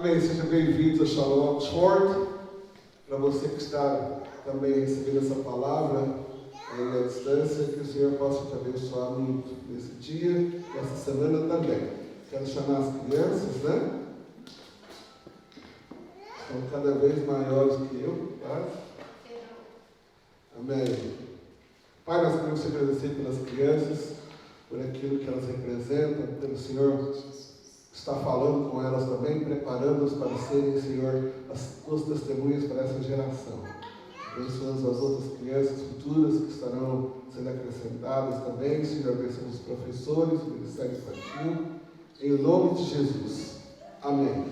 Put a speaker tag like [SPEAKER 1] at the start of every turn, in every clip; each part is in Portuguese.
[SPEAKER 1] Amém. Sejam bem-vindos a Shalom Oxford. Para você que está também recebendo essa palavra aí à distância, que o Senhor possa te abençoar muito nesse dia, nessa semana também. Quero chamar as crianças, né? São cada vez maiores que eu, tá? Amém. Pai, nós queremos te agradecer pelas crianças, por aquilo que elas representam, pelo Senhor está falando com elas também, preparando-as para serem, Senhor, as tuas testemunhas para essa geração. Abençoamos as outras crianças futuras que estarão sendo acrescentadas também, Senhor, abençoamos os professores, o Ministério Infantil, em nome de Jesus. Amém.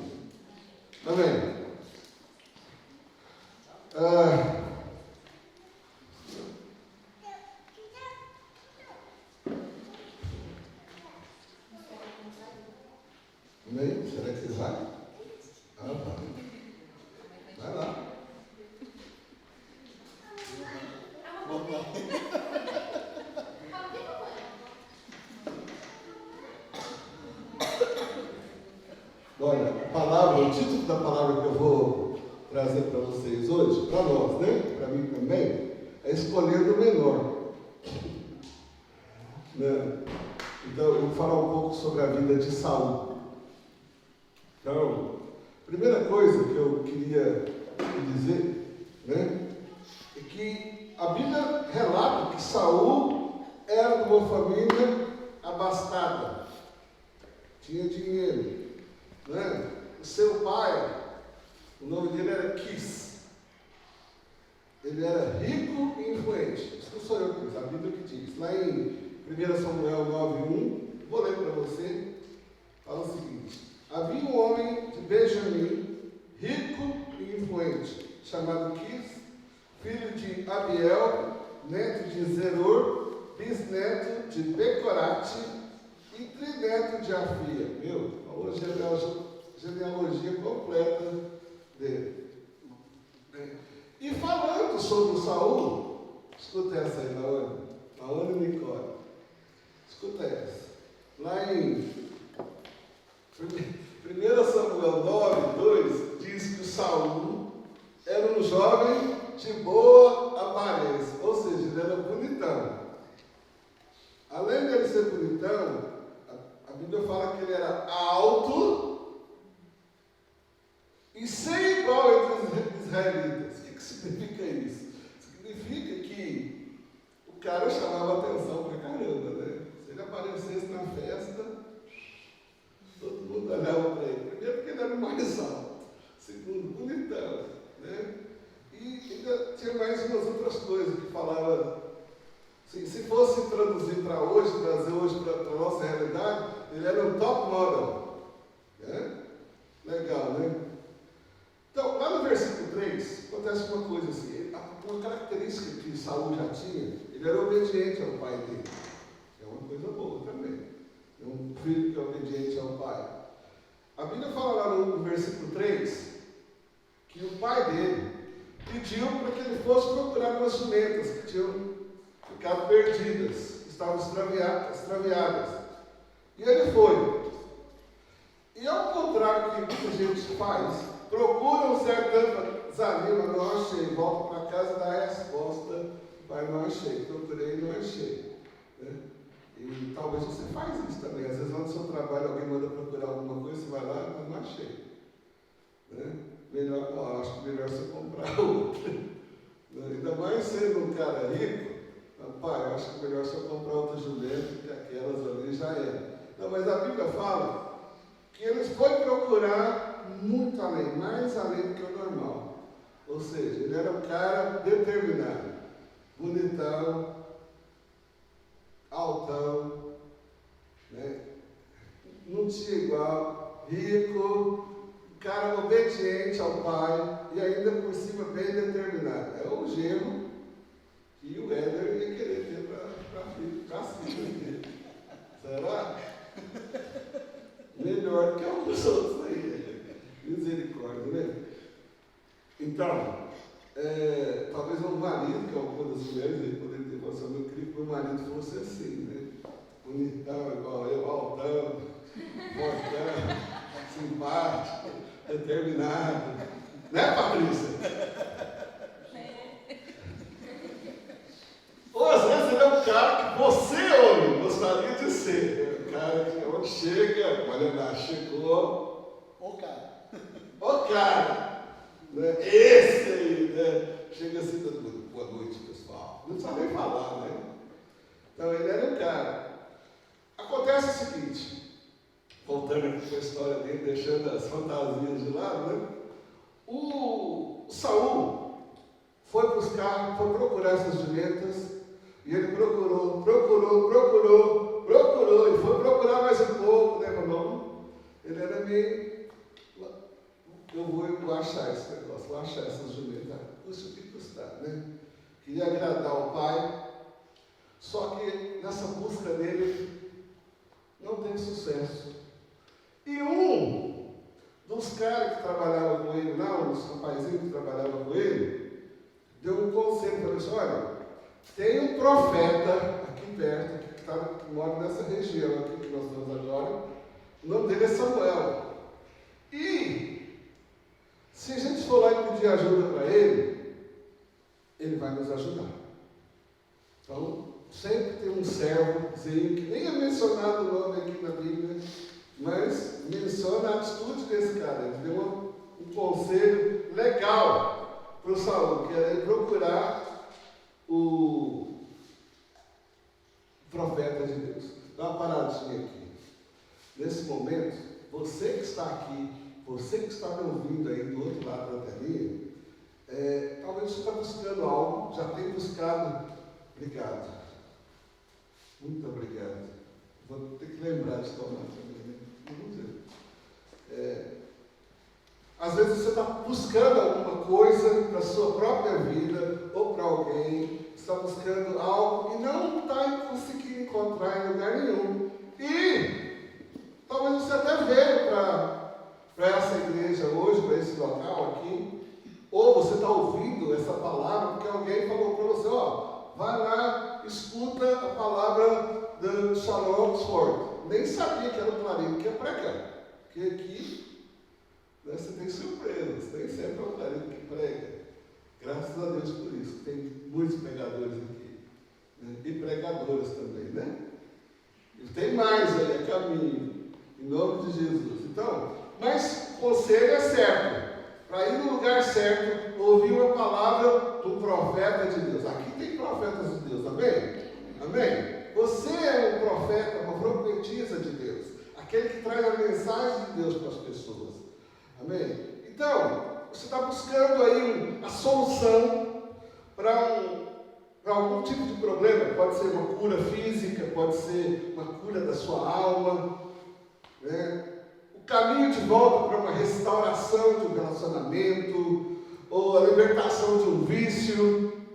[SPEAKER 1] Amém. Amém? Será que vai? Vai lá. Olha, a palavra, o título da palavra que eu vou trazer para vocês hoje, para nós, né? Para mim também, é escolhendo o menor. Né? Então, eu vou falar um pouco sobre a vida de Saul. Então, a primeira coisa que eu queria dizer, né, é que a Bíblia relata que Saul era de uma família abastada, tinha dinheiro, né? O seu pai, o nome dele era Quis, ele era rico e influente. Isso não sou eu que diz, a Bíblia que diz. Lá em 1 Samuel 9:1, vou ler para você, fala o seguinte: havia um homem de Benjamim, rico e influente, chamado Quis, filho de Abiel, neto de Zeror, bisneto de Becorate e trineto de Afia. Meu, falou a genealogia completa dele. E falando sobre Saul, escuta essa aí, Naone e Nicole. Escuta essa. Lá em 1 Samuel 9:2 diz que o Saul era um jovem de boa aparência, ou seja, ele era bonitão. Além de ele ser bonitão, a Bíblia fala que ele era alto e sem igual entre os israelitas. O que significa isso? Significa que o cara chamava atenção pra caramba, né? Se ele aparecesse na festa, todo mundo olhava para ele. Primeiro porque ele era o mais alto. Segundo, bonitão. Né? E ainda tinha mais umas outras coisas que falava. Assim, se fosse traduzir para hoje, trazer hoje para a nossa realidade, ele era um top model. Né? Legal, né? Então, lá no versículo 3, acontece uma coisa assim. Uma característica que Saul já tinha, ele era obediente ao pai dele. É uma coisa boa também. É um filho que é obediente ao pai. A Bíblia fala lá no versículo 3 que o pai dele pediu para que ele fosse procurar umas jumentas que tinham ficado perdidas, que estavam extraviadas. E ele foi. E ao contrário do que muita gente faz, procura um certo desanima, não achei, volta para casa e dá a resposta, pai, não achei, procurei e não achei. Né? E talvez você faz isso também. Às vezes lá no seu trabalho alguém manda procurar alguma coisa, você vai lá, mas não achei. Né? Melhor, acho que melhor você comprar outra. Ainda mais sendo um cara rico, pai, eu acho que melhor você comprar outra jumenta, que aquelas ali já é. Não, mas a Bíblia fala que eles foram procurar muito além, mais além do que o normal. Ou seja, ele era um cara determinado, bonitão, altão, né? Não tinha igual, rico, cara obediente ao pai e ainda por cima bem determinado. É o genro que o Éder ia querer ter para si. Será? Melhor do que alguns outros aí. Misericórdia, né? Então, talvez um marido, que é uma das mulheres, ele poderia ter falado, eu queria que meu marido fosse assim, né? Bonitão, igual eu, altão, fortão, simpático. determinado. Né, Patrícia? Ou às vezes ele é um cara que você, homem, gostaria de ser. É um cara que onde chega, olha lá, chegou.
[SPEAKER 2] O cara.
[SPEAKER 1] O cara. Né? Esse aí, né? Chega assim, todo mundo, boa noite, pessoal. Não precisa nem falar, né? Então ele era um cara. Acontece o seguinte, voltando aqui com a história dele, deixando as fantasias de lado, né? O Saul foi procurar essas jumentas, e ele procurou, e foi procurar mais um pouco, né, irmão? Ele era meio, eu vou achar esse negócio, vou achar essas jumentas, custa o que custar, né? Queria agradar o pai, só que nessa busca dele, não teve sucesso. E um dos caras que trabalhava com ele lá, um dos rapazinhos que trabalhava com ele, deu um conselho para ele, olha, tem um profeta aqui perto, que mora nessa região aqui que nós estamos agora, o nome dele é Samuel. E se a gente for lá e pedir ajuda para ele, ele vai nos ajudar. Então, sempre tem um servozinho, que nem é mencionado o nome aqui na Bíblia, mas menciona a atitude desse cara. Ele deu um conselho legal para o Saul, que era ele procurar o profeta de Deus. Dá uma paradinha aqui. Nesse momento, você que está aqui, você que está me ouvindo aí do outro lado da telinha, talvez você está buscando algo, já tem buscado. Obrigado. Muito obrigado. Vou ter que lembrar de tomar também, né? Vamos dizer. Às vezes você está buscando alguma coisa para a sua própria vida ou para alguém, está buscando algo e não está conseguindo encontrar em lugar nenhum. E talvez você até veio para essa igreja hoje, para esse local aqui, ou você está ouvindo essa palavra porque alguém falou para você, vai lá, escuta a palavra do Shalom Oxford. Nem sabia que era o Clarim que ia pregar. Porque aqui, né, você tem surpresas, tem sempre o Clarim que prega. Graças a Deus por isso. Tem muitos pregadores aqui. Né, e pregadoras também, né? E tem mais aí, a caminho. Em nome de Jesus. Então, mas o conselho é certo. Para ir no lugar certo, ouvir uma palavra do profeta de Deus. Aqui tem profetas de Deus, amém? Amém? Você é um profeta, uma profetisa de Deus. Aquele que traz a mensagem de Deus para as pessoas. Amém? Então, você está buscando aí a solução para algum tipo de problema. Pode ser uma cura física, pode ser uma cura da sua alma, né? Caminho de volta para uma restauração de um relacionamento, ou a libertação de um vício,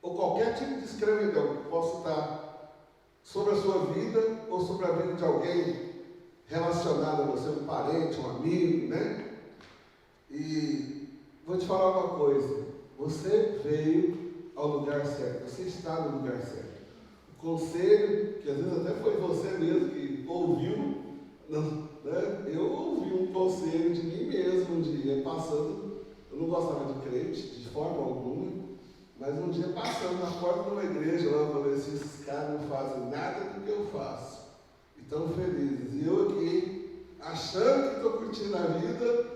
[SPEAKER 1] ou qualquer tipo de escravidão que possa estar sobre a sua vida ou sobre a vida de alguém relacionado a você, um parente, um amigo, né? E vou te falar uma coisa, você veio ao lugar certo, você está no lugar certo. O conselho, que às vezes até foi você mesmo que ouviu, né? Eu ouvi um conselho de mim mesmo um dia, passando, eu não gostava de crente, de forma alguma, mas um dia passando na porta de uma igreja, lá eu falei assim, esses caras não fazem nada do que eu faço, e estão felizes, e eu aqui, achando que estou curtindo a vida,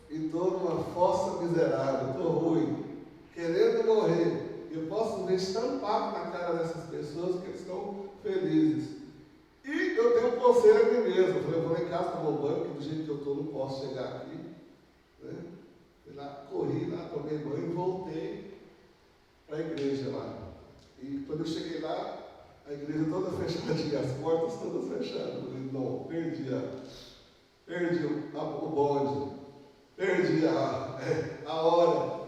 [SPEAKER 1] e estou numa fossa miserável, estou ruim, querendo morrer, e eu posso ver estampado na cara dessas pessoas que eles estão felizes. E eu dei um conselho a mim mesmo. Eu falei, eu vou lá em casa tomar um banho, que do jeito que eu estou não posso chegar aqui. Né? Fui lá, corri lá, tomei banho e voltei para a igreja lá. E quando eu cheguei lá, a igreja toda fechadinha, as portas todas fechadas. Eu falei, não, perdi o bonde, perdi a hora,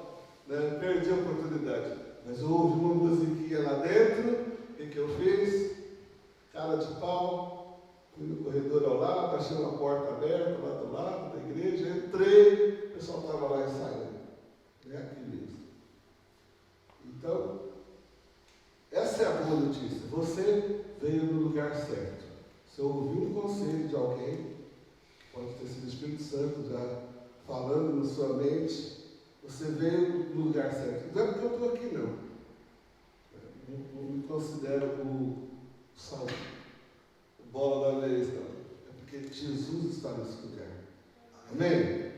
[SPEAKER 1] né? Perdi a oportunidade. Mas eu ouvi uma musiquinha lá dentro, o que eu fiz? Cara de pau, fui no corredor ao lado, achei uma porta aberta lá do lado da igreja, entrei, o pessoal estava lá ensaiando. É aqui mesmo. Então, essa é a boa notícia. Você veio no lugar certo. Você ouviu um conselho de alguém, pode ter sido o Espírito Santo já falando na sua mente, você veio no lugar certo. Não é porque eu estou aqui, não. Não me considero o Saul, o bola da vez, não. É porque Jesus está nesse lugar. Amém?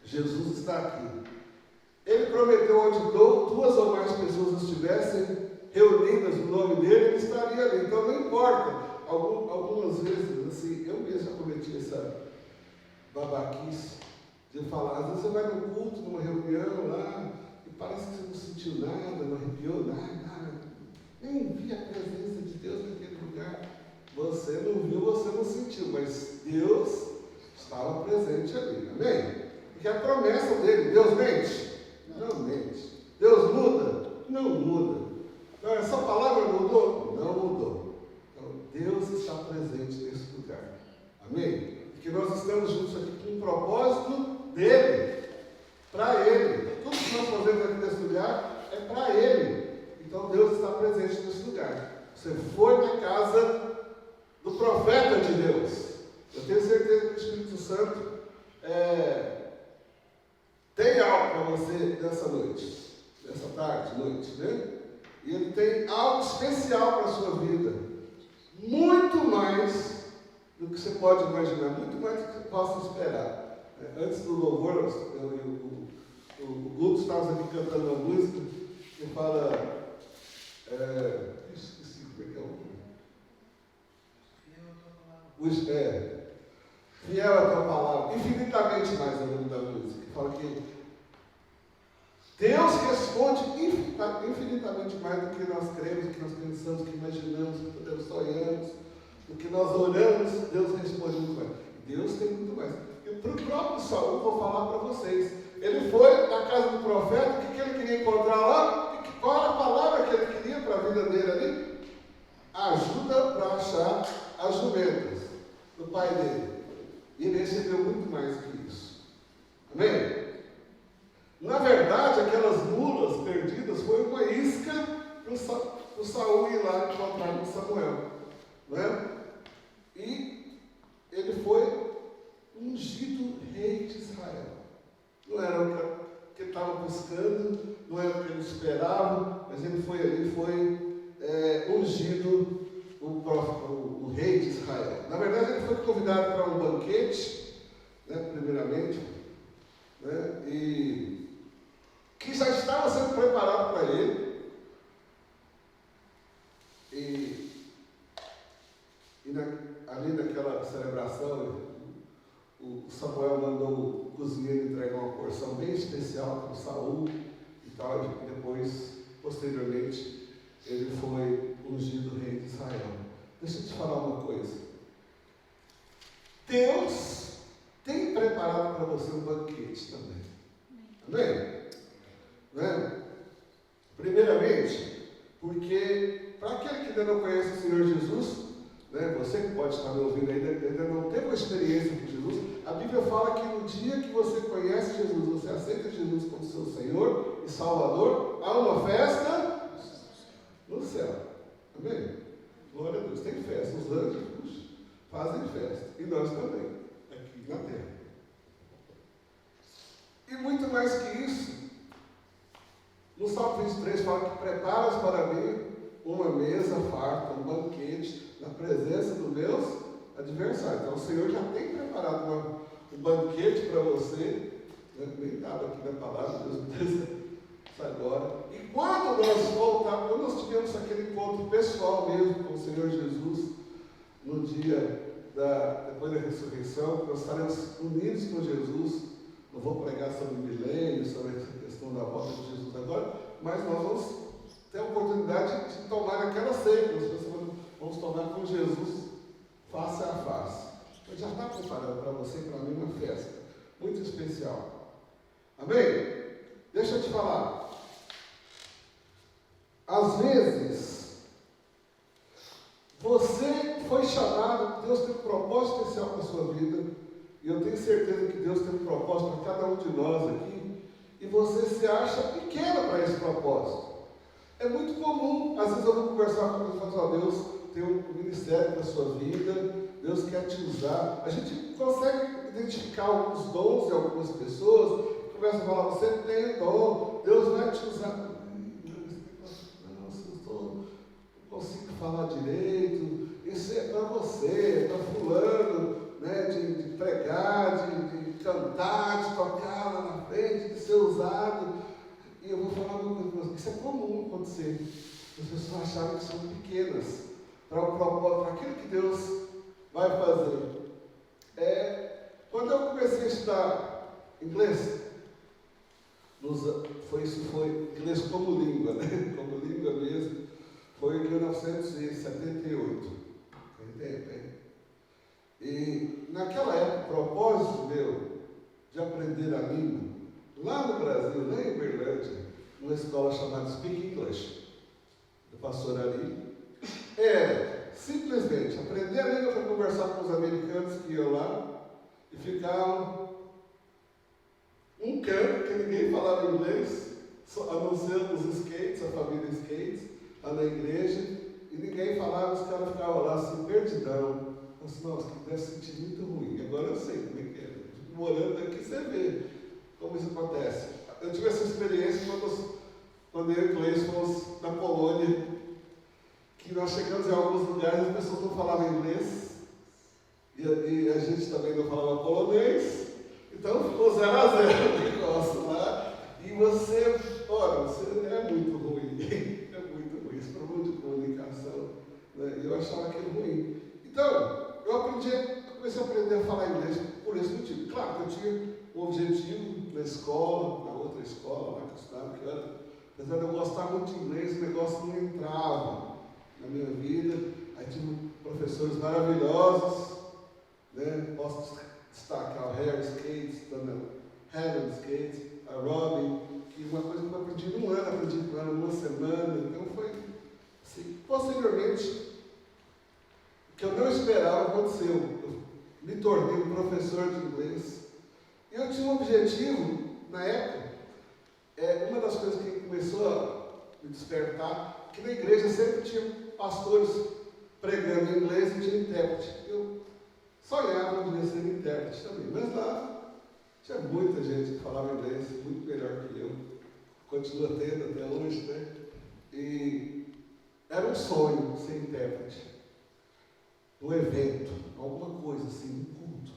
[SPEAKER 1] Jesus está aqui. Ele prometeu onde duas ou mais pessoas estivessem reunidas no nome dele, ele estaria ali. Então não importa. Algumas vezes, assim, eu mesmo já cometi essa babaquice de falar. Às vezes você vai num culto, numa reunião lá, e parece que você não sentiu nada, não arrepiou nada. Nem vi a presença de Deus naquele lugar. Você não viu, você não sentiu, mas Deus estava presente ali. Amém? Porque a promessa dele, Deus mente? Não mente. Deus muda? Não muda. Então, essa palavra mudou? Não mudou. Então, Deus está presente nesse lugar. Amém? Porque nós estamos juntos aqui com um propósito dele, para ele. Tudo que nós fazemos aqui nesse lugar é para ele. Então, Deus está presente nesse lugar. Você foi na casa do profeta de Deus. Eu tenho certeza que o Espírito Santo tem algo para você nessa noite, nessa tarde, noite, né? E ele tem algo especial para a sua vida. Muito mais do que você pode imaginar, muito mais do que você possa esperar. Antes do louvor, o Guto estava aqui cantando uma música que fala. Esqueci como é que é o nome. Fiel é a tua palavra. Infinitamente mais é o nome da música. Que fala que Deus responde infinitamente mais do que nós cremos, do que nós pensamos, do que imaginamos, do que nós sonhamos, do que nós oramos. Deus responde muito mais. Deus tem muito mais. E para o próprio Saul, vou falar para vocês. Ele foi na casa do profeta, o que ele queria encontrar lá? Qual era a palavra que ele queria para a vida dele ali? Ajuda para achar as jumentas do pai dele. E ele recebeu muito mais do que isso. Amém? Na verdade, aquelas mulas perdidas foi uma isca para o Saul ir lá encontrar com Samuel. Não é? E ele foi ungido rei de Israel. Não era o que ele estava buscando, não era o que ele esperava, mas ele foi ali, foi ungido o rei de Israel. Na verdade, ele foi convidado para um banquete, né, primeiramente, né, e que já estava sendo preparado para ele. Ali naquela celebração, o Samuel mandou o cozinheiro entregar uma porção bem especial para o Saul e tal, e depois, posteriormente, ele foi ungido rei de Israel. Deixa eu te falar uma coisa. Deus tem preparado para você um banquete também. Amém? Né? Primeiramente, porque para aquele que ainda não conhece o Senhor Jesus, né, você que pode estar me ouvindo ainda não teve uma experiência com Jesus, a Bíblia fala que no dia que você conhece Jesus, você aceita Jesus como seu Senhor e Salvador, há uma festa no céu. Amém? Glória a Deus. Tem festa. Os anjos fazem festa. E nós também, aqui na terra. E muito mais que isso, no Salmo 23 fala que preparas para mim uma mesa farta, um banquete, na presença dos meus adversários. Então o Senhor já tem preparado um banquete para você, né? Nem estava aqui na palavra, Deus me deu isso agora. E quando nós voltarmos, quando nós tivemos aquele encontro pessoal mesmo com o Senhor Jesus, no dia depois da ressurreição, nós estaremos unidos com Jesus. Não vou pregar sobre o milênio, sobre essa questão da volta de Jesus agora, mas nós vamos ter a oportunidade de tomar aquela ceia. Vamos tomar com Jesus face a face. Eu já está preparado para você e para mim uma festa muito especial. Amém? Deixa eu te falar. Às vezes, você foi chamado, Deus tem um propósito especial para a sua vida, e eu tenho certeza que Deus tem um propósito para cada um de nós aqui, e você se acha pequeno para esse propósito. É muito comum, às vezes eu vou conversar com Deus e falar, Deus tem um ministério para a sua vida, Deus quer te usar. A gente consegue identificar criticar alguns dons de algumas pessoas, começam a falar, você tem dom, Deus vai te usar. Nossa, não consigo falar direito, isso é para você, é para fulano, né, de pregar, de cantar, de tocar lá na frente, de ser usado. E eu vou falar uma coisa para vocês, isso é comum acontecer. As pessoas acharem que são pequenas para aquilo que Deus vai fazer. Quando eu comecei a estudar inglês, foi inglês como língua, né? Como língua mesmo, foi em 1978. Tem tempo, hein? E naquela época, o propósito meu de aprender a língua, lá no Brasil, lá em Uberlândia, numa escola chamada Speak English, do pastor Ari, era simplesmente aprender a língua para conversar com os americanos que iam lá e ficavam um canto que ninguém falava inglês, a não ser os skates, a família skates, lá na igreja, e ninguém falava, os caras ficavam lá assim, perdidão. Eu disse, nossa, que deve sentir muito ruim. Agora eu sei como é que é. Morando aqui, você vê como isso acontece. Eu tive essa experiência quando eu e o inglês fomos na Polônia, que nós chegamos em alguns lugares e as pessoas não falavam inglês, e a gente também não falava polonês, então ficou 0 a 0 o negócio lá, e você é muito ruim, é muito ruim, esse problema de comunicação, né? Eu achava aquilo ruim. Então, eu comecei a aprender a falar inglês por esse motivo. Claro que eu tinha um objetivo na escola, na outra escola lá que eu estudava, que era, apesar de eu gostar muito de inglês, o negócio não entrava na minha vida. Aí tive professores maravilhosos, né? Posso destacar o Harry Skates, a Helen Skates, a Robin, que uma coisa que eu aprendi num ano, aprendi com ela numa semana. Então foi assim. Posteriormente, o que eu não esperava aconteceu. Eu me tornei um professor de inglês. E eu tinha um objetivo, na época, uma das coisas que começou a me despertar, que na igreja sempre tinha pastores pregando em inglês e tinha intérprete. Eu sonhava um dia ser intérprete também, mas lá tinha muita gente que falava inglês muito melhor que eu, continua tendo até hoje, né? E era um sonho ser intérprete, um evento, alguma coisa assim, um culto.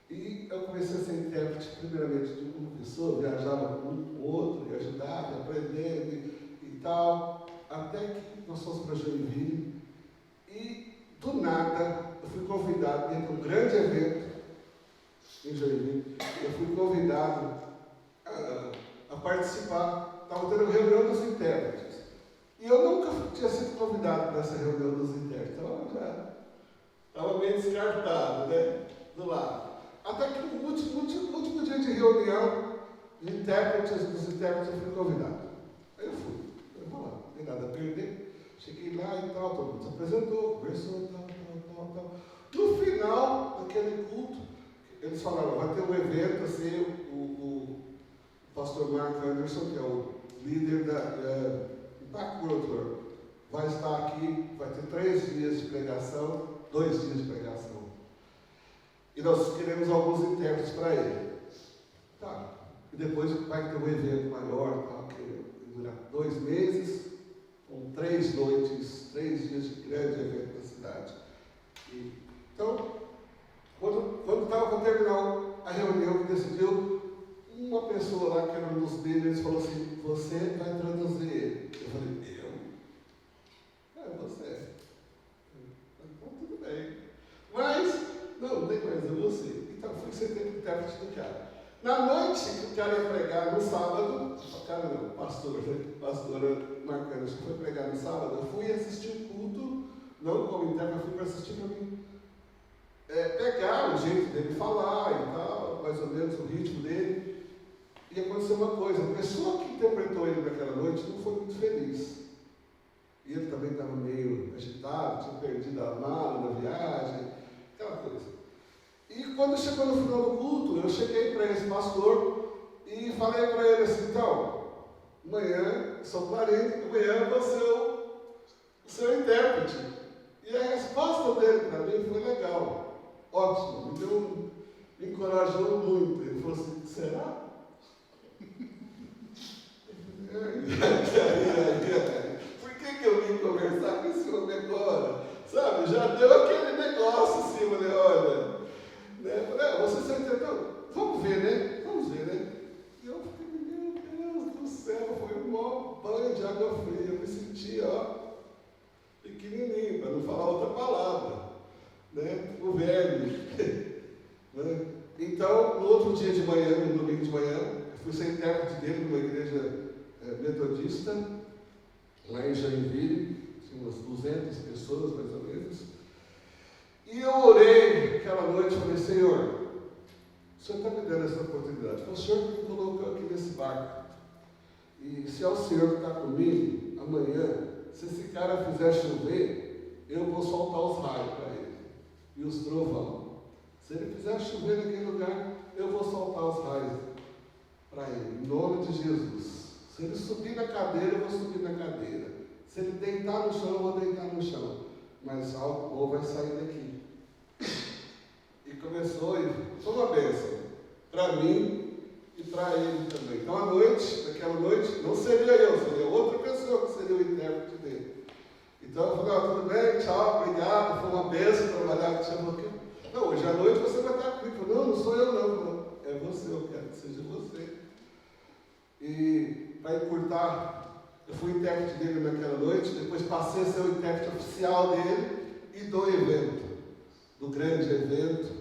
[SPEAKER 1] E eu comecei a ser intérprete, primeiramente, de uma pessoa, viajava com um com o outro, e ajudava, aprendendo e tal, até que nós fomos para Joinville, e do nada eu fui convidado dentro de um grande evento em Joinville, eu fui convidado a participar, estava tendo reunião dos intérpretes, e eu nunca tinha sido convidado para essa reunião dos intérpretes, então eu já estava meio descartado, né, do lado. Até que no último dia de reunião dos intérpretes, eu fui convidado. Aí eu fui, vamos lá, não tem nada a perder. Cheguei lá e tal, todo mundo se apresentou, conversou, tal. No final daquele culto, eles falaram, vai ter um evento, assim, o pastor Mark Anderson, que é o líder da Impact World Tour, vai estar aqui, vai ter 3 dias de pregação, 2 dias de pregação. E nós queremos alguns intérpretes para ele. Tá. E depois vai ter um evento maior, tá, que dura 2 meses, com 3 noites, 3 dias de grande evento na cidade. Então, quando estava para terminar a reunião que decidiu, uma pessoa lá, que era um dos líderes, falou assim, você vai traduzir ele. Eu falei, eu? Você. Então, tudo bem. Mas, não tem mais, é você. Então, fui ser intérprete do cara. Na noite que o cara ia pregar, no sábado, o cara não, o pastor, né? Pastora Marcana, que foi pregar no sábado, eu fui assistir o culto, não como intérprete, eu fui para assistir para mim. Pegar o jeito dele falar e tal, mais ou menos o ritmo dele. E aconteceu uma coisa, a pessoa que interpretou ele naquela noite não foi muito feliz. E ele também estava meio agitado, tinha perdido a mala na viagem, aquela coisa. E quando chegou no final do culto, eu cheguei para esse pastor e falei para ele assim, então, amanhã, sou clarente, amanhã eu vou ser o seu intérprete. E a resposta dele para mim foi legal, ótimo, me encorajou muito. Ele falou assim, será? Por que eu vim conversar com esse homem agora? Sabe, já deu aquele negócio assim, eu falei, olha, né? Você só entendeu? Vamos ver, né? Vamos ver, né? E eu fiquei, meu Deus do céu, foi um maior banho de água fria. Eu me senti, pequenininho, para não falar outra palavra, né? O verme. Né? Então, no outro dia de manhã, no domingo de manhã, eu fui ser intérprete dele numa igreja metodista, lá em Joinville, tinha umas 200 pessoas, mais ou menos. E eu orei aquela noite e falei, Senhor, o Senhor está me dando essa oportunidade. O Senhor me colocou aqui nesse barco. E se é o Senhor que está comigo, amanhã, se esse cara fizer chover, eu vou soltar os raios para ele. E os trovão. Se ele fizer chover naquele lugar, eu vou soltar os raios para ele. Em nome de Jesus. Se ele subir na cadeira, eu vou subir na cadeira. Se ele deitar no chão, eu vou deitar no chão. Mas algo vai sair daqui. E começou, e foi uma bênção. Para mim e para ele também. Então, naquela noite, não seria eu, seria outra pessoa que seria o intérprete dele. Então, eu falei, tudo bem, tchau, obrigado, foi uma bênção trabalhar com você. Não, hoje à noite você vai estar comigo. Eu falei, não sou eu não. É você, eu quero que seja você. E, para encurtar, eu fui intérprete dele naquela noite, depois passei a ser o intérprete oficial dele e do evento, do grande evento.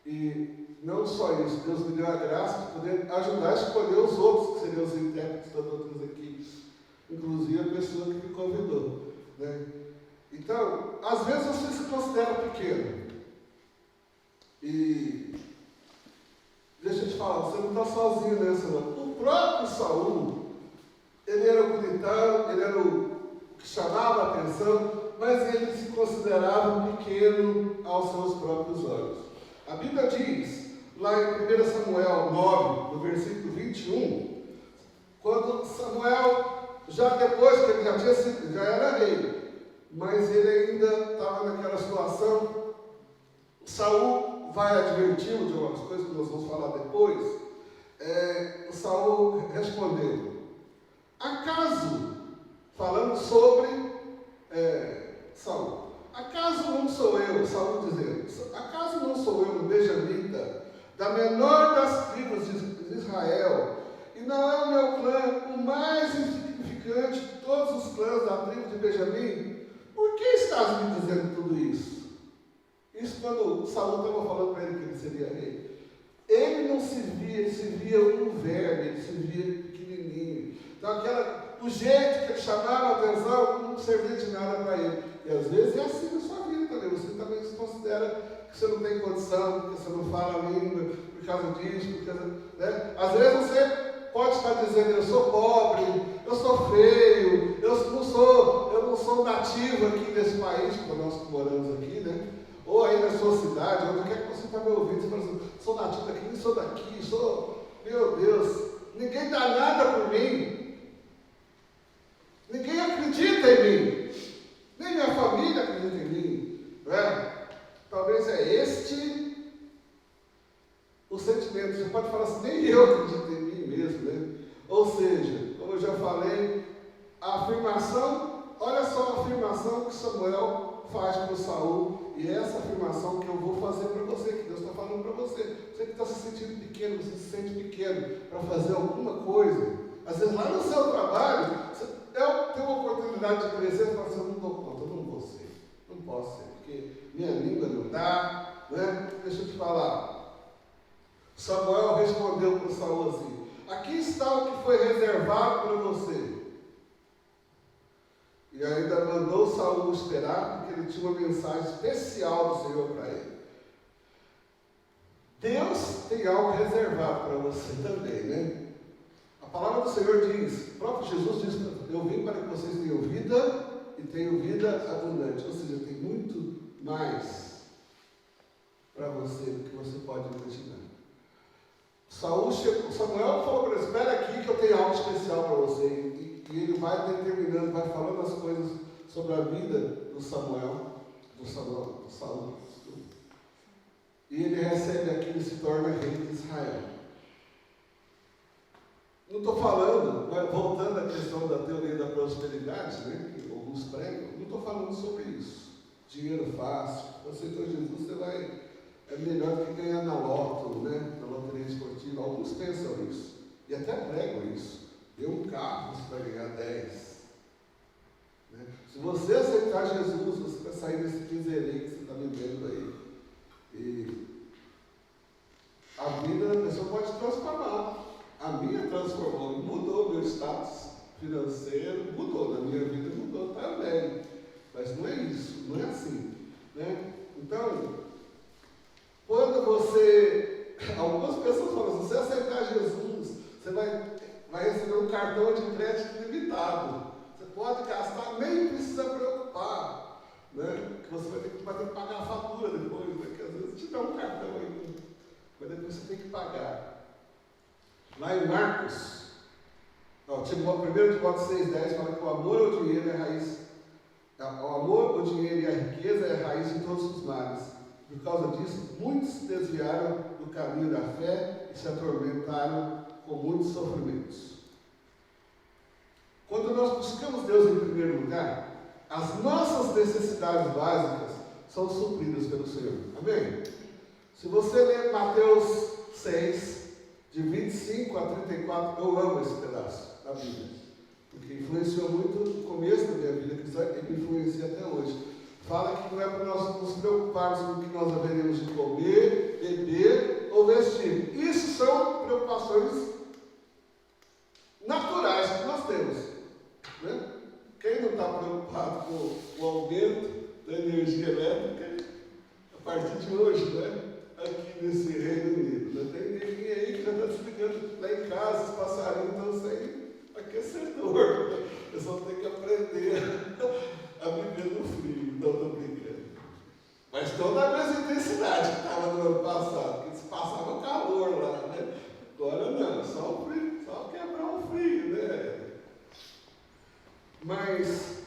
[SPEAKER 1] E não só isso, Deus me deu a graça de poder ajudar a escolher os outros, que seriam os intérpretes das outras equipes, inclusive a pessoa que me convidou. Né? Então, às vezes você se considera pequeno. E deixa eu te falar, você não está sozinho nessa não. O próprio Saul, ele era o bonitão, ele era o que chamava a atenção, mas ele se considerava pequeno aos seus próprios olhos. A Bíblia diz, lá em 1 Samuel 9, no versículo 21, quando Samuel, já depois que ele já era rei, mas ele ainda estava naquela situação, Saul vai adverti-lo de algumas coisas que nós vamos falar depois. Saul respondeu, acaso, falando sobre Saul, acaso não sou eu, Saul dizendo, acaso não sou eu, benjamita, da menor das tribos de Israel, e não é o meu clã o mais insignificante de todos os clãs da tribo de Benjamim? Por que estás me dizendo tudo isso? Isso quando Saul estava falando para ele que ele seria rei. Ele não se via, ele se via um verme, ele se via pequenininho. Então o jeito que ele chamava a atenção não servia de nada para ele. E às vezes é assim na sua vida também. Você também se considera que você não tem condição, que você não fala a língua por causa disso, por causa, né? Às vezes você pode estar dizendo, eu sou pobre, eu sou feio, eu não sou nativo aqui desse país, como nós moramos aqui, né? Ou aí na sua cidade, onde quer que você está me ouvindo, você fala assim, sou nativo daqui, sou daqui, meu Deus, ninguém dá nada por mim, ninguém acredita em mim, nem minha família acredita em mim, não é? Talvez é este o sentimento, você pode falar assim, nem eu acredito em mim mesmo, né? Ou seja, como eu já falei, a afirmação, olha só a afirmação que Samuel faz para o Saul, e é essa afirmação que eu vou fazer para você, que Deus está falando para você. Você que está se sentindo pequeno, você se sente pequeno para fazer alguma coisa. Às vezes lá no seu trabalho, você tem uma oportunidade de crescer e fala assim, eu não dou conta, eu não vou ser, não posso ser, porque minha língua não dá, né? Deixa eu te falar. Samuel respondeu para o Saul assim, aqui está o que foi reservado para você. E ainda mandou Saul esperar, porque ele tinha uma mensagem especial do Senhor para ele. Deus tem algo reservado para você também, né? A palavra do Senhor diz, o próprio Jesus diz, eu vim para que vocês tenham vida e tenham vida abundante. Ou seja, tem muito mais para você do que você pode imaginar. Samuel falou para ele, espera aqui que eu tenho algo especial para você. E ele vai determinando, vai falando as coisas sobre a vida do Saul. E ele recebe aquilo, se estou falando, mas voltando à questão da teoria da prosperidade, né, que alguns pregam, não estou falando sobre isso. Dinheiro fácil, você aceitou Jesus, você vai, é melhor do que ganhar na loto, né, na loteria esportiva. Alguns pensam isso, e até pregam isso. Dê um carro, você vai ganhar 10. Né? Se você aceitar Jesus, você vai sair desse miséria que você está vivendo aí. E a vida da pessoa pode transformar. A minha transformou, mudou meu status financeiro, mudou, na minha vida mudou também. Mas não é isso, não é assim. Né? Então, quando você, algumas pessoas falam, se você aceitar Jesus, você vai receber um cartão de crédito limitado. Você pode gastar, nem precisa preocupar. Né? Que você vai ter que pagar a fatura depois, né? Que às vezes te dá um cartão aí, mas depois você tem que pagar. Lá em Marcos, 1 Timóteo 6,10 fala que o amor ao dinheiro é a raiz. O amor, o dinheiro e a riqueza é a raiz de todos os males. Por causa disso, muitos se desviaram do caminho da fé e se atormentaram com muitos sofrimentos. Quando nós buscamos Deus em primeiro lugar, as nossas necessidades básicas são supridas pelo Senhor. Amém? Se você ler Mateus 6, de 25 a 34, eu amo esse pedaço da Bíblia, porque influenciou muito no começo da minha vida cristã e me influencia até hoje. Fala que não é para nós nos preocuparmos com o que nós haveremos de comer, beber ou vestir. Isso são preocupações naturais que nós temos. Né? Quem não está preocupado com o aumento da energia elétrica a partir de hoje, né? Aqui nesse Reino Unido? Não tem ninguém aí que já está desligando lá em casa, os passarinhos estão sem aquecedor. O pessoal tem que aprender a viver no frio. Não estou brincando. Mas toda a mesma intensidade que estava no ano passado, que se passava calor lá, né? Agora não, só o frio, só quebrar o frio, né? Mas,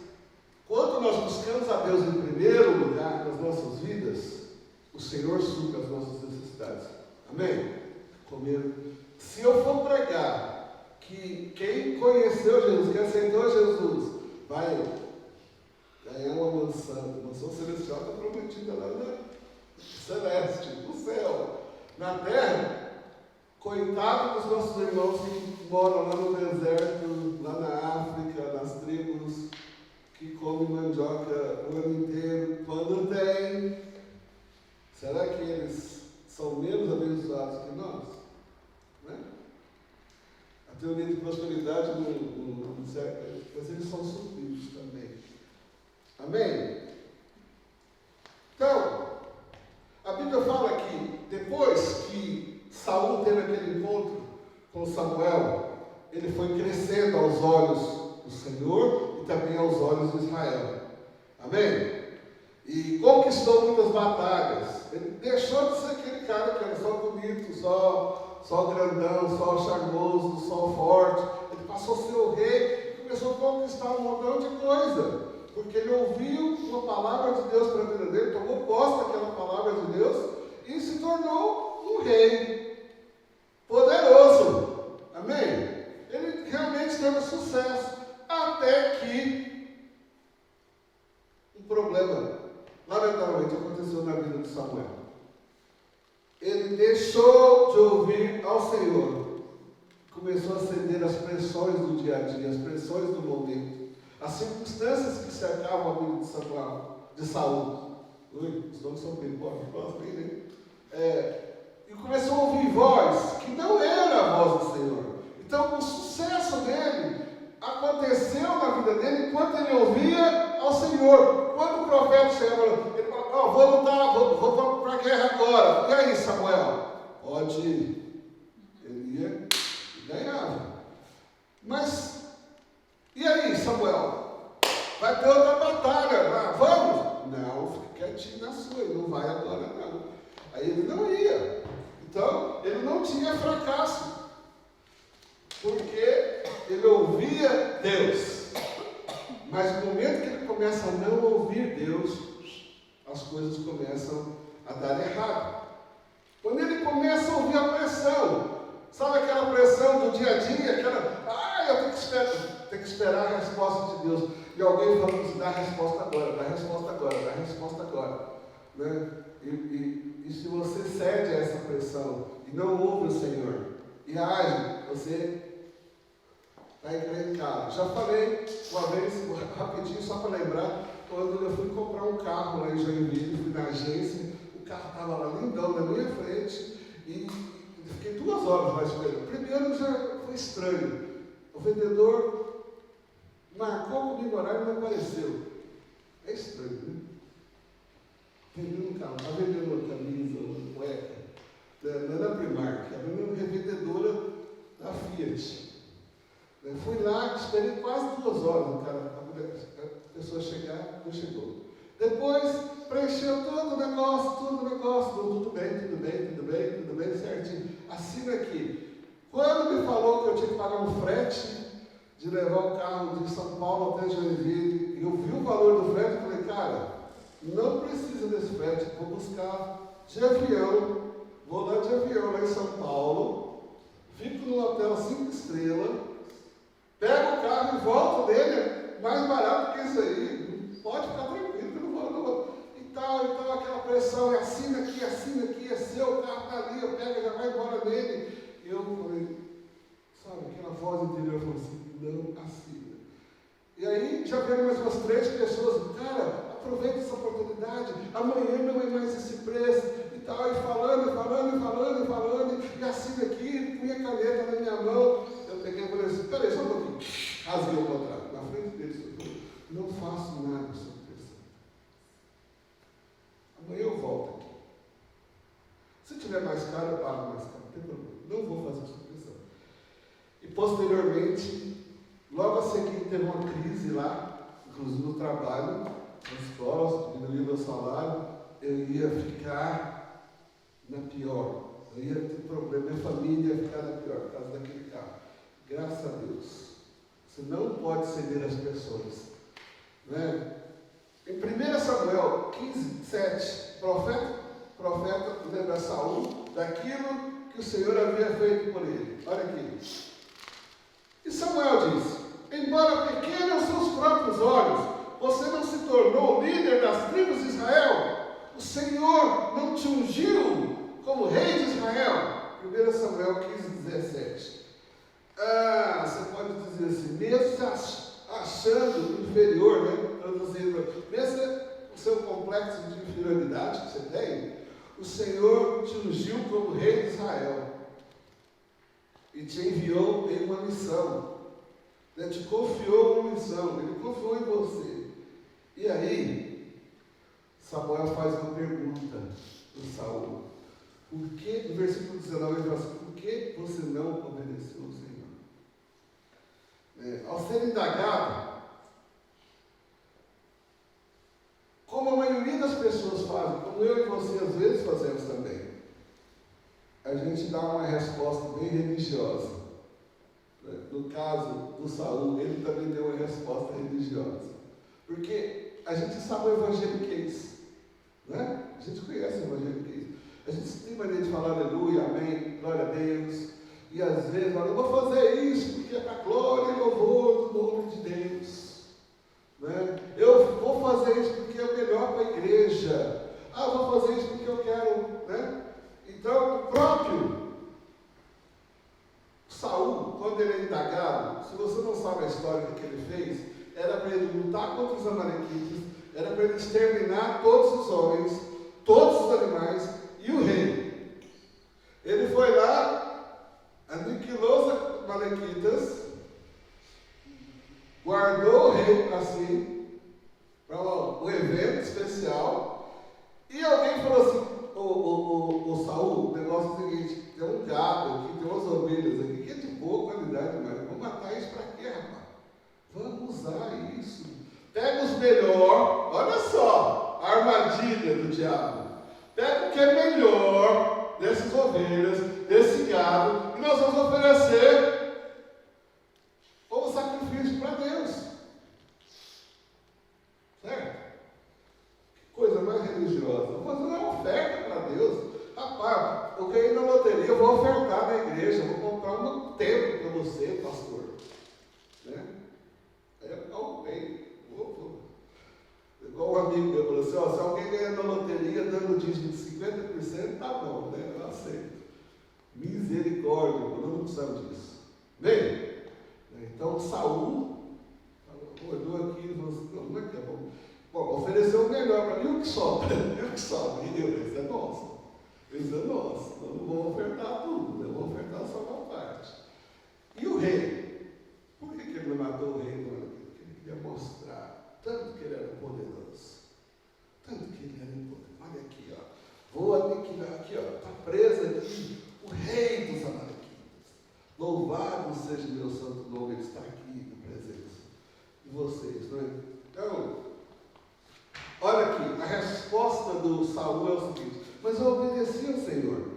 [SPEAKER 1] quando nós buscamos a Deus em primeiro lugar nas nossas vidas, o Senhor supre as nossas necessidades. Amém? Se eu for pregar que quem conheceu Jesus, quem aceitou Jesus, vai ganhar uma mansão celestial está prometida lá no celeste, no céu. Na terra, coitado dos nossos irmãos que moram lá no deserto, lá na África, nas tribos, que comem mandioca o ano inteiro, quando tem. Será que eles são menos abençoados que nós? Né? A teoria de prosperidade mas eles são supridos também. Amém? Então, a Bíblia fala que depois que Saul teve aquele encontro com Samuel, ele foi crescendo aos olhos do Senhor e também aos olhos de Israel. Amém? E conquistou muitas batalhas. Ele deixou de ser aquele cara que era só bonito, só grandão, só charmoso, só forte. Ele passou a ser o rei e começou a conquistar um montão de coisa. Porque ele ouviu uma palavra de Deus para a vida dele, tomou posse daquela palavra de Deus e se tornou um rei poderoso. Amém? Ele realmente teve sucesso. Até que um problema lamentavelmente aconteceu na vida de Samuel. Ele deixou de ouvir ao Senhor. Começou a ceder às pressões do dia a dia, às pressões do momento, as circunstâncias que cercavam a vida de Saul. Os nomes são bem bem, né? E começou a ouvir voz que não era a voz do Senhor. Então o sucesso dele aconteceu na vida dele enquanto ele ouvia ao Senhor. Quando o profeta chegava, ele falou, vou lutar, vou para a guerra agora. E aí, Samuel? Pode ir. Ele ia e ganhava. Mas, e aí, Samuel? Vai ter outra batalha. Vamos? Não, fica quietinho na sua, ele não vai agora não. Aí ele não ia. Então, ele não tinha fracasso. Porque ele ouvia Deus. Mas no momento que ele começa a não ouvir Deus, as coisas começam a dar errado. Quando ele começa a ouvir a pressão, sabe aquela pressão do dia a dia, eu tenho que esperar a resposta de Deus. E alguém falando assim, dá a resposta agora, dá a resposta agora, dá a resposta agora. Né? E se você cede a essa pressão e não ouve o Senhor e age, você está encrencado. Já falei uma vez, rapidinho, só para lembrar, quando eu fui comprar um carro lá em Joinville, fui na agência, o carro estava lá lindão na minha frente e fiquei 2 horas lá esperando. Primeiro já foi estranho. O vendedor marcou comigo o horário e não apareceu. É estranho, né? Vendendo um carro, está vendendo uma camisa, uma cueca, não é da Primark, é uma revendedora da Fiat. Fui lá, esperei quase 2 horas, a pessoa chegar, não chegou. Depois, preencheu todo o negócio, tudo bem, certinho. Assina aqui. Quando me falou que eu tinha que pagar um frete de levar o carro de São Paulo até Joinville, e eu vi o valor do frete, eu falei, cara, não precisa desse frete, vou buscar de avião, vou lá de avião lá em São Paulo, fico no hotel 5 estrelas, pego o carro e volto nele, mais barato que isso aí, pode ficar tranquilo que eu não vou. E tal, aquela pressão, assina aqui, é seu, o carro está ali, eu pego e já vai embora nele. E eu falei, sabe, aquela voz interior falou assim, não assina. E aí já vieram mais umas 3 pessoas, cara, aproveita essa oportunidade, amanhã não é mais esse preço, e tal, e falando, e assina aqui, punha a caneta na minha mão. Eu peguei e falei assim, peraí, só um pouquinho, rasguei o contrato, na frente deles, não faço nada sob pressão. Amanhã eu volto aqui. Se tiver mais caro, eu pago mais caro, não tem problema, não vou fazer sob pressão. E posteriormente, logo a seguir teve uma crise lá, inclusive no trabalho, na escola, diminuiu meu salário, eu ia ficar na pior, eu ia ter problema, minha família ia ficar na pior, por causa daquele carro. Graças a Deus, você não pode ceder às pressões. Né? Em 1 Samuel 15, 7, profeta lembra Saul daquilo que o Senhor havia feito por ele. Olha aqui. E Samuel disse, embora pequeno aos seus próprios olhos, você não se tornou líder das tribos de Israel? O Senhor não te ungiu como rei de Israel? 1 Samuel 15, 17. Você pode dizer assim, mesmo se achando inferior, né? Traduzindo, mesmo o seu complexo de inferioridade que você tem, o Senhor te ungiu como rei de Israel e te enviou em uma missão, né? Te confiou uma missão, ele confiou em você. E aí, Samuel faz uma pergunta para Saul. Por que, no versículo 19, ele fala assim, por que você não obedeceu ao Senhor? Ao ser indagado, como a maioria das pessoas fazem, como eu e você às vezes fazemos também, a gente dá uma resposta bem religiosa. No caso do Saul, ele também deu uma resposta religiosa. Porque a gente sabe o evangeliquez, né? A gente conhece o evangeliquez. A gente tem maneira de falar aleluia, amém, glória a Deus. E às vezes fala, eu vou fazer isso porque é para a glória e louvor do nome de Deus. Né? Eu vou fazer isso porque é o melhor para a igreja. Vou fazer isso porque eu quero. Né? Então, o próprio Saul, quando ele é indagado, se você não sabe a história do que ele fez, era para ele lutar contra os amalequitas, era para ele exterminar todos os homens, todos os animais e o rei. Ele foi lá, aniquilou os amalequitas, guardou o rei para si, para um evento especial, e alguém falou assim, o Saul, o negócio é o seguinte, tem um gado aqui, tem umas ovelhas aqui, que é de boa qualidade, mas vamos matar isso para quê, rapaz? Vamos usar isso. Pega os melhores, olha só, a armadilha do diabo. Pega o que é melhor dessas ovelhas, desse gado, e nós vamos oferecer como sacrifício para Deus. Certo? Que coisa mais religiosa. Vou fazer uma oferta para Deus. Rapaz, eu ganhei na loteria, eu vou ofertar na igreja, eu vou comprar um templo, eu você, pastor. Né? É algo bem. Igual um amigo meu falou assim, ó, se alguém ganha na loteria dando dízimo de 50%, tá bom, né? Eu aceito. Misericórdia, nós não precisamos disso. Bem, então Saul acordou aqui e falou assim, não é que é bom? Bom, ofereceu o melhor para mim, o que sobra? O que sobra? Isso é nosso. Isso é nosso. Nós não vamos ofertar tudo, né? Vamos ofertar só uma parte. E o rei? Por que ele não matou o rei? Porque ele queria mostrar tanto que ele era poderoso. Tanto que ele era poderoso. Olha aqui, ó. Vou aniquilar aqui, ó. Está preso aqui o rei dos amalequitas. Louvado seja o meu santo nome, ele está aqui na presença de vocês, não é? Então, olha aqui, a resposta do Saul é o seguinte: mas eu obedeci ao Senhor,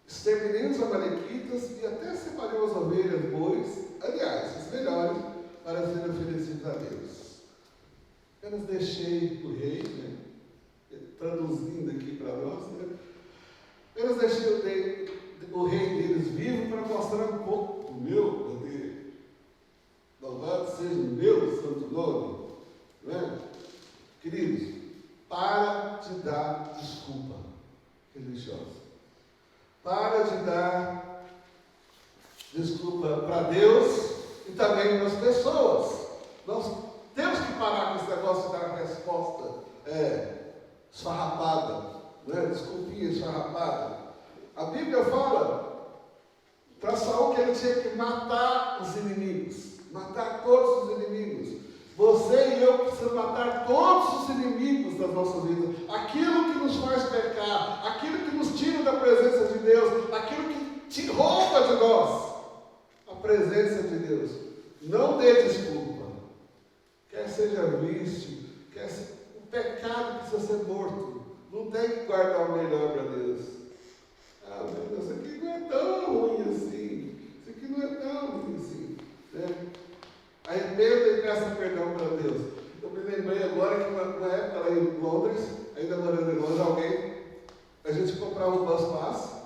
[SPEAKER 1] exterminei os amalequitas e até separei as ovelhas, bois, aliás, os melhores, para serem oferecidos a Deus. Apenas deixei o rei, né? Traduzindo aqui para nós, né? Apenas deixei o rei deles vivo para mostrar um pouco do meu poder. Louvado seja o meu santo nome. Né? Queridos, para de dar desculpa religiosa. Para de dar desculpa para Deus e também para as pessoas. Nós temos que parar com esse negócio de dar resposta esfarrapada, né? Desculpinha esfarrapada. A Bíblia fala para Saul que ele tinha que matar os inimigos, matar todos os inimigos. Você e eu precisamos matar todos os inimigos das nossas vidas. Aquilo que nos faz pecar, aquilo que nos tira da presença de Deus, aquilo que te rouba de nós a presença de Deus. Não dê desculpa. Quer seja vício, o pecado precisa ser morto. Não tem que guardar o melhor para Deus. Ah, meu Deus, isso aqui não é tão ruim assim. Isso aqui não é tão ruim assim. Né? Arrependa e peça perdão para Deus. Eu me lembrei agora que uma época lá em Londres, ainda morando em Londres, a gente comprava um bus pass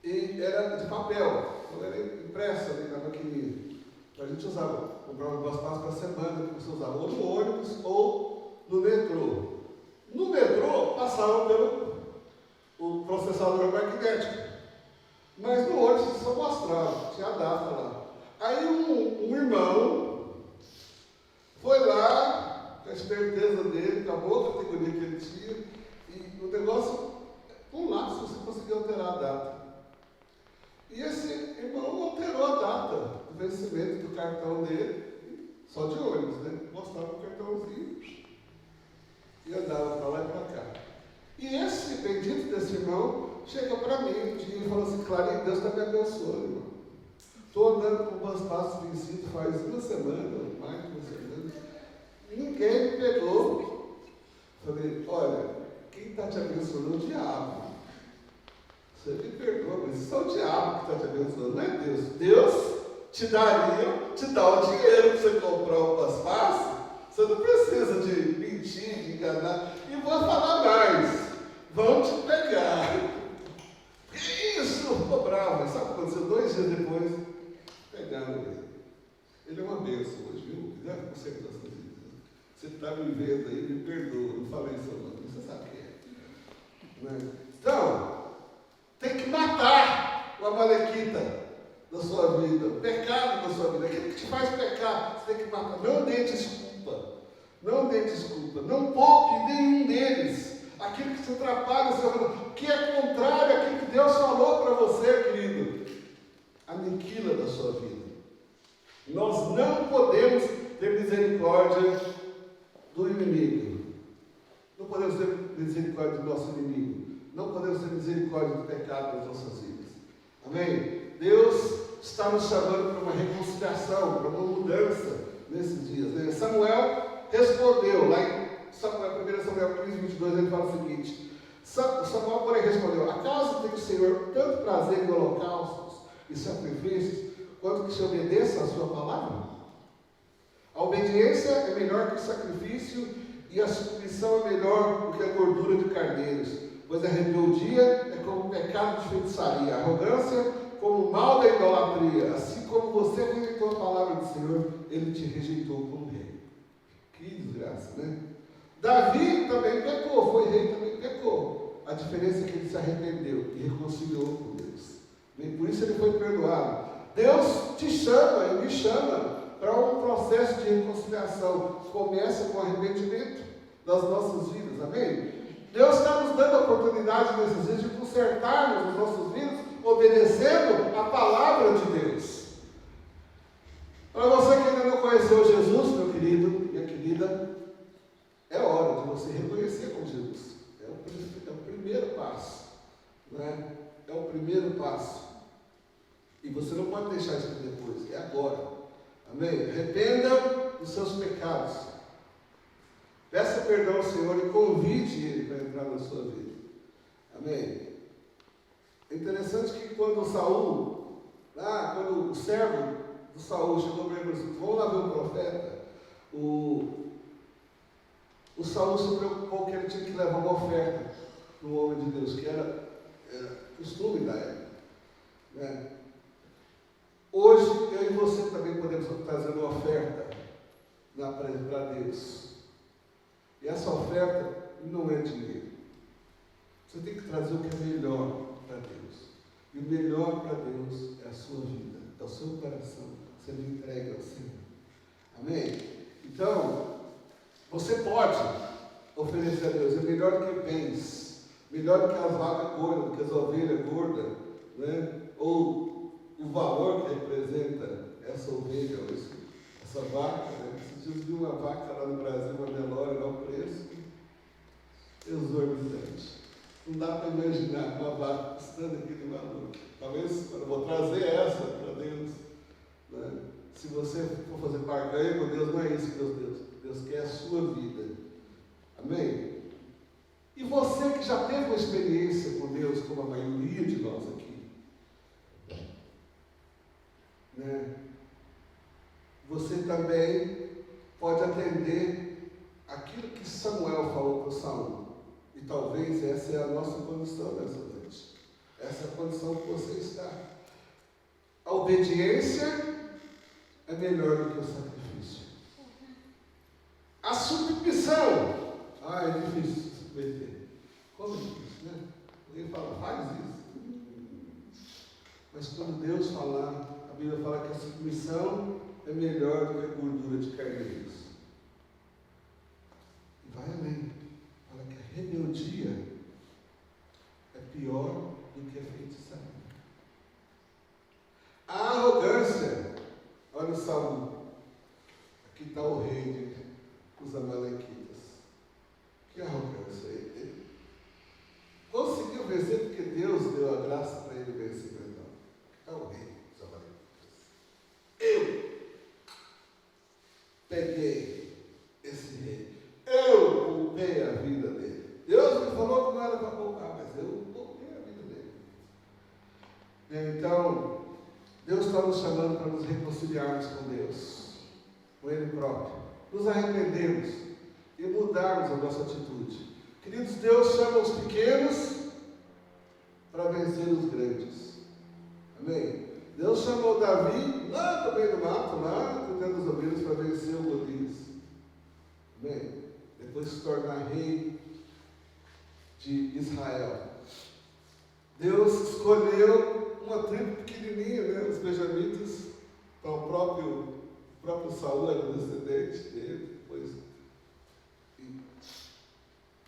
[SPEAKER 1] e era de papel, então era impresso ali na maquininha. Então a gente comprava um bus pass para a semana, que você usava ou no ônibus ou no metrô. No metrô passava pelo o processador magnético, mas no ônibus só mostrava, tinha a data lá. Aí um irmão foi lá, com a esperteza dele, com a boa categoria que ele tinha, e o negócio, com lápis você conseguia alterar a data. E esse irmão alterou a data do vencimento do cartão dele, só de ônibus, né? Mostrava o cartãozinho e andava para lá e para cá. E esse bendito desse irmão chega para mim um dia e fala assim: Clarinha, Deus está me abençoando, irmão. Estou andando com umas passos vencidos faz uma semana, mais de uma semana. Ninguém me pegou. Falei: olha, quem está te abençoando é o diabo. Você me perdoa, mas isso é o diabo que está te abençoando, não é Deus. Deus te dá o dinheiro para você comprar umas passos. Você não precisa de mentir, de enganar. E vou falar mais. Vão te pegar. Que isso? Ficou bravo. Sabe o que aconteceu? 2 dias depois, pegaram ele. Ele é uma bênção hoje, viu? Cuidado com você das coisas. Você está me vendo aí, me perdoa. Não falei seu nome, você sabe quem é. Né? Então, tem que matar o amalequita da sua vida, o pecado da sua vida. Aquilo que te faz pecar, você tem que matar. Não dê desculpa. Não dê desculpa. Não poupe nenhum deles. Aquilo que te atrapalha, que é contrário àquilo que Deus falou para você, querido. Aniquila da sua vida. Nós não podemos ter misericórdia do inimigo. Não podemos ter misericórdia do nosso inimigo. Não podemos ter misericórdia do pecado das nossas vidas. Amém? Deus está nos chamando para uma reconciliação, para uma mudança nesses dias. Né? Samuel respondeu, lá em 1 Samuel 15, 22, ele fala o seguinte: Samuel, porém, respondeu: acaso tem o Senhor tanto prazer em holocaustos e sacrifícios, quanto que se obedeça a sua palavra? A obediência é melhor que o sacrifício, e a submissão é melhor do que a gordura de carneiros, pois a rebeldia é como um pecado de feitiçaria, a arrogância como o mal da idolatria, assim como você rejeitou a palavra do Senhor, ele te rejeitou como rei. Que desgraça, né? Davi também pecou, foi rei, também pecou. A diferença é que ele se arrependeu e reconciliou com Deus. E por isso ele foi perdoado. Deus te chama, ele me chama para um processo de reconciliação. Começa com arrependimento das nossas vidas, amém? Deus está nos dando a oportunidade nesses dias de consertarmos os nossos vidas, obedecendo a palavra de Deus. Para você que ainda não conheceu Jesus, meu querido, minha querida, é hora de você reconhecer com Jesus. É o primeiro passo, né? É o primeiro passo. E você não pode deixar isso para depois, é agora. Amém? Arrependa dos seus pecados. Peça perdão ao Senhor e convide Ele para entrar na sua vida. Amém? É interessante que quando Saul, quando o servo do Saul chegou para ele e disse: vamos lá ver o profeta. O Saul se preocupou que ele tinha que levar uma oferta para o homem de Deus, que era costume da época. Né? Hoje, eu e você também podemos trazer uma oferta para Deus. E essa oferta não é dinheiro. Você tem que trazer o que é melhor para Deus. E o melhor para Deus é a sua vida, é o seu coração, sendo entregue ao Senhor. Amém? Então, você pode oferecer a Deus, é melhor do que bens, melhor do que as vacas gordas, do que as ovelhas gordas, né? Ou o valor que representa essa ovelha, ou essa vaca, né? Esses dias vi uma vaca lá no Brasil, uma Nelore, lá o preço exorbitante. Não dá para imaginar uma vaca custando aquele valor. Talvez eu vou trazer essa para Deus. Né? Se você for fazer barganha com Deus, não é isso que Deus quer a sua vida. Amém? E você que já teve uma experiência com Deus, como a maioria de nós aqui, né? Você também pode atender aquilo que Samuel falou para Saul. E talvez essa é a nossa condição nessa noite. Essa é a condição que você está. A obediência é melhor do que o sacrifício. A submissão. É difícil se submeter. Como é difícil, né? Alguém fala, faz isso. Mas quando Deus falar, a Bíblia fala que a submissão é melhor do que a gordura de carneiros. E vai além. Fala que a rebeldia é pior do que a feitiçaria. A arrogância, olha o Salmo. Aqui está o rei dos Amalequitas. Que arrogância. Ele conseguiu vencer porque Deus deu a graça para ele vencer. Então, aqui está o rei dos Amalequitas. Eu peguei esse rei. Eu poupei a vida dele. Deus me falou que não era para poupar, mas eu poupei a vida dele. Então, Deus está nos chamando para nos reconciliarmos com Deus, com Ele próprio. Nos arrependermos e mudarmos a nossa atitude. Queridos, Deus chama os pequenos para vencer os grandes. Amém? Deus chamou Davi lá no meio do mato, lá cuidando das ovelhas, para vencer o Golias. Amém? Depois se tornar rei de Israel. Deus escolheu uma tribo pequenininha, né? Os benjamitas, para o próprio Saul era descendente dele, depois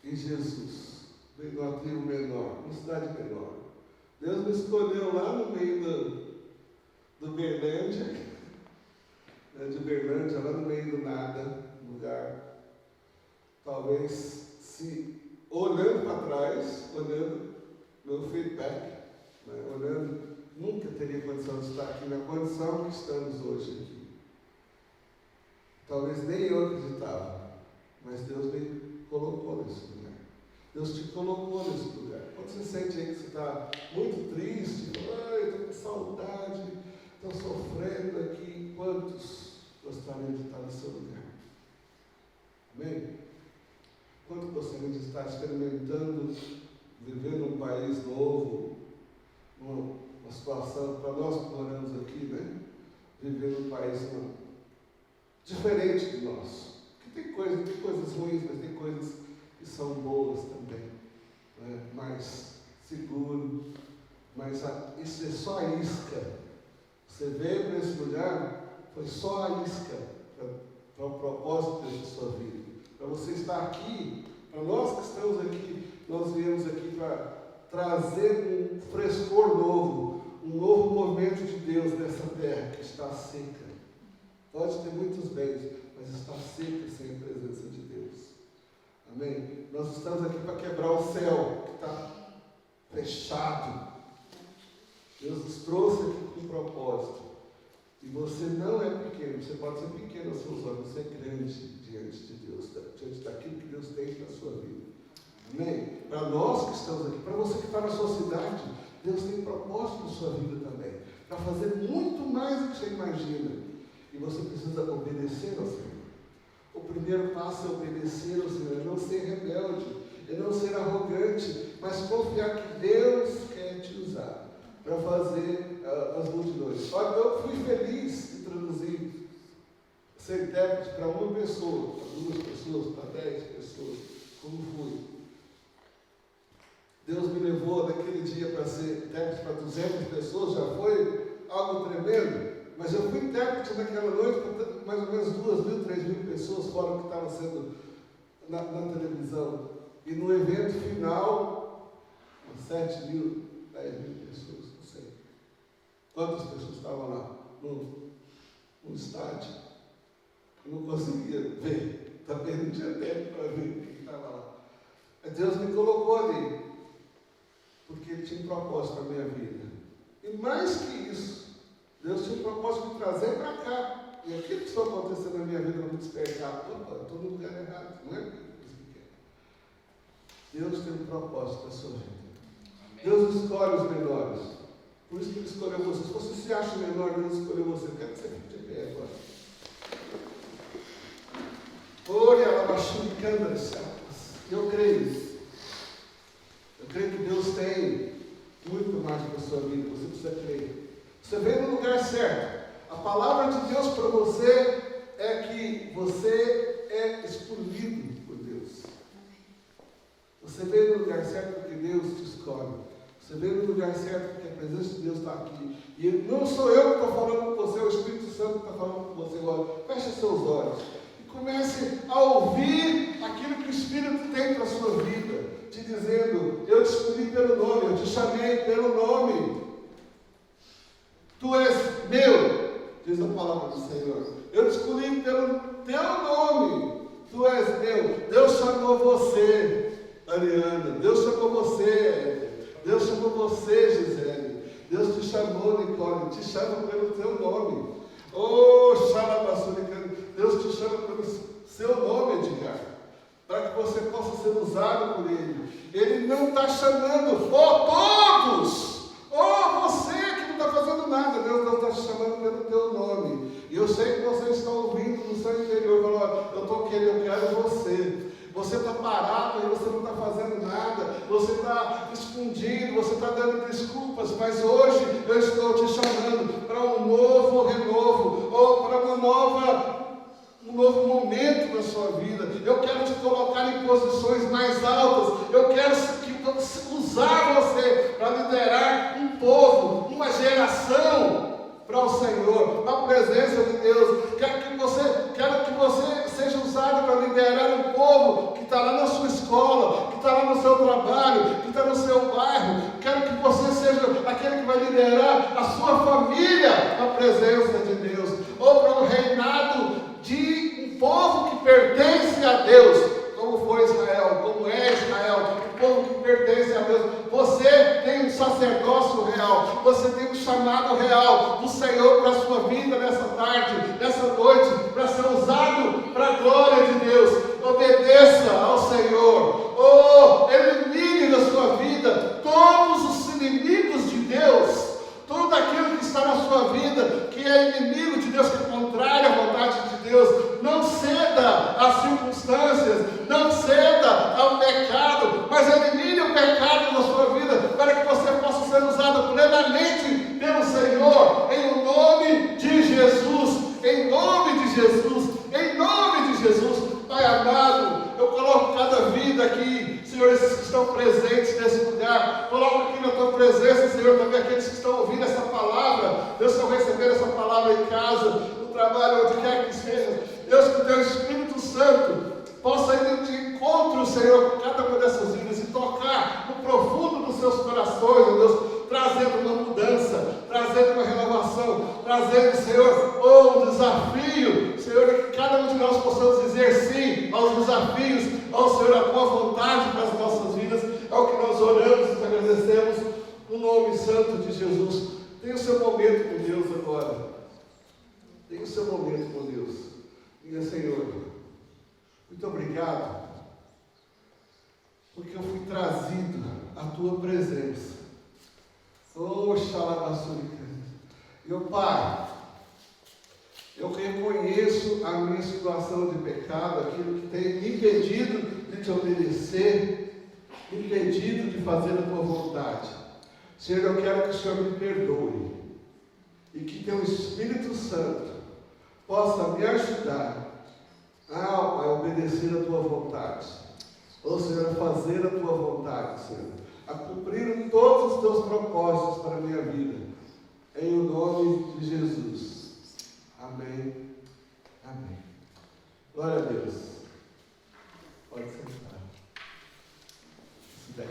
[SPEAKER 1] e Jesus veio de uma tribo menor, uma cidade menor. Deus me escolheu lá no meio do Berlândia, né, de Berlândia, lá no meio do nada, lugar, talvez se olhando para trás, olhando meu feedback, né, olhando, nunca teria condição de estar aqui na condição que estamos hoje aqui. Talvez nem eu acreditava, mas Deus me colocou nesse lugar. Deus te colocou nesse lugar. Quando você sente aí que você está muito triste, estou com saudade, estou sofrendo aqui, quantos gostariam de estar no seu lugar? Amém? Quantos gostariam de estar experimentando, vivendo um país novo, uma situação situação, para nós que moramos aqui, né? Viver num país diferente do nosso. Que tem coisas ruins, mas tem coisas que são boas também. Né? Mais seguro, mas isso é só a isca. Você veio para esse lugar, foi só a isca para o propósito da sua vida. Para você estar aqui, para nós que estamos aqui, nós viemos aqui para trazer um frescor novo, um novo movimento de Deus nessa terra que está seca. Pode ter muitos bens, mas está seca sem a presença de Deus. Amém? Nós estamos aqui para quebrar o céu, que está fechado. Deus nos trouxe aqui com um propósito. E você não é pequeno, você pode ser pequeno aos seus olhos, você é grande diante de Deus, diante daquilo que Deus tem para a sua vida. Amém? Para nós que estamos aqui, para você que está na sua cidade, Deus tem propósito na sua vida também, para fazer muito mais do que você imagina. E você precisa obedecer ao Senhor. O primeiro passo é obedecer ao Senhor, é não ser rebelde, é não ser arrogante, mas confiar que Deus quer te usar para fazer as multidões. Olha, eu fui feliz em traduzir, ser intérprete para uma pessoa, para 2 pessoas, para 10 pessoas, como fui. Deus me levou naquele dia para ser intérprete para 200 pessoas, já foi algo tremendo, mas eu fui intérprete naquela noite para mais ou menos 2.000, 3.000 pessoas, fora o que estava sendo na televisão. E no evento final, 7.000, 10.000 pessoas, não sei. Quantas pessoas estavam lá no estádio? Eu não conseguia ver, também não tinha tempo para ver quem estava lá. Mas Deus me colocou ali, porque Ele tinha um propósito para a minha vida. E mais que isso, Deus tinha um propósito de me trazer para cá. E aquilo que está acontecendo na minha vida não me despertar. Opa, eu estou no lugar errado, não é? Deus tem um propósito para a sua vida. Deus escolhe os menores. Por isso que Ele escolheu você. Se você se acha menor, Deus escolheu você. Eu quero que você fique de pé agora. Olha, ela baixou de câmera. Eu creio isso. Eu creio que Deus tem muito mais para a sua vida. Você precisa crer. Você veio no lugar certo. A palavra de Deus para você é que você é escolhido por Deus. Você veio no lugar certo porque Deus te escolhe. Você veio no lugar certo porque a presença de Deus está aqui. E não sou eu que estou falando com você, é o Espírito Santo que está falando com você agora. Feche seus olhos e comece a ouvir aquilo que o Espírito tem para a sua vida, te dizendo: eu te escolhi pelo nome, eu te chamei pelo nome. Tu és meu, diz a palavra do Senhor. Eu te escolhi pelo teu nome. Tu és meu. Deus chamou você, Ariana. Deus chamou você, Deus chamou você, Gisele. Deus te chamou, Nicole. Te chama pelo teu nome. Oh, Xalabaçuricano. Deus te chama pelo seu nome, Edgar, para que você possa ser usado por Ele. Ele não está chamando todos. Você que não está fazendo nada. Deus não está te chamando pelo teu nome. E eu sei que você está ouvindo no seu interior. Falando: eu estou querendo, eu quero você. Você está parado e você não está fazendo nada. Você está escondido, você está dando desculpas. Mas hoje eu estou te chamando para um novo renovo, ou para um novo momento da sua vida. Eu quero te colocar em posições mais altas. Eu quero usar você para liderar um povo, uma geração para o Senhor, para a presença de Deus. Quero que você seja usado para liderar um povo que está lá na sua escola, que está lá no seu trabalho, que está no seu bairro. Quero que você seja aquele que vai liderar a sua família para a presença de Deus, ou para o reinado de um povo que pertence a Deus, como foi Israel, como é Israel, um povo que pertence a Deus. Você tem um sacerdócio real, você tem um chamado real do Senhor para a sua vida nessa tarde, nessa noite, para ser usado para a glória de Deus. Obedeça ao Senhor. Elimine da sua vida todos os inimigos de Deus, tudo aquilo que está na sua vida que é inimigo de Deus, que é contrário à vontade de Deus. Não ceda às circunstâncias, não ceda ao pecado, mas elimine o pecado da sua vida, para que você possa ser usado plenamente presença, Senhor, também aqueles que estão ouvindo essa palavra, Deus, estão recebendo essa palavra em casa, no trabalho, onde quer que seja. Deus, que o Teu Espírito Santo possa ir de encontro, Senhor, com cada uma dessas vidas e tocar no profundo dos seus corações, ó Deus, trazendo uma mudança, trazendo uma renovação, trazendo, Senhor, um desafio, Senhor, que cada um de nós possamos dizer sim aos desafios, ao Senhor, a Tua vontade para as nossas vidas. É o que nós oramos e agradecemos no nome santo de Jesus. Tenha o seu momento com Deus agora. Tenha o seu momento com Deus. Diga, Senhor, muito obrigado, porque eu fui trazido à Tua presença. Oh, Xalabassurica. Meu Pai, eu reconheço a minha situação de pecado, aquilo que tem me impedido de Te obedecer, me impedido de fazer a Tua vontade. Senhor, eu quero que o Senhor me perdoe e que Teu Espírito Santo possa me ajudar a obedecer a Tua vontade. Ou Senhor, a fazer a Tua vontade, Senhor, a cumprir todos os Teus propósitos para a minha vida. Em o nome de Jesus. Amém. Amém. Glória a Deus. Pode sentar. Se der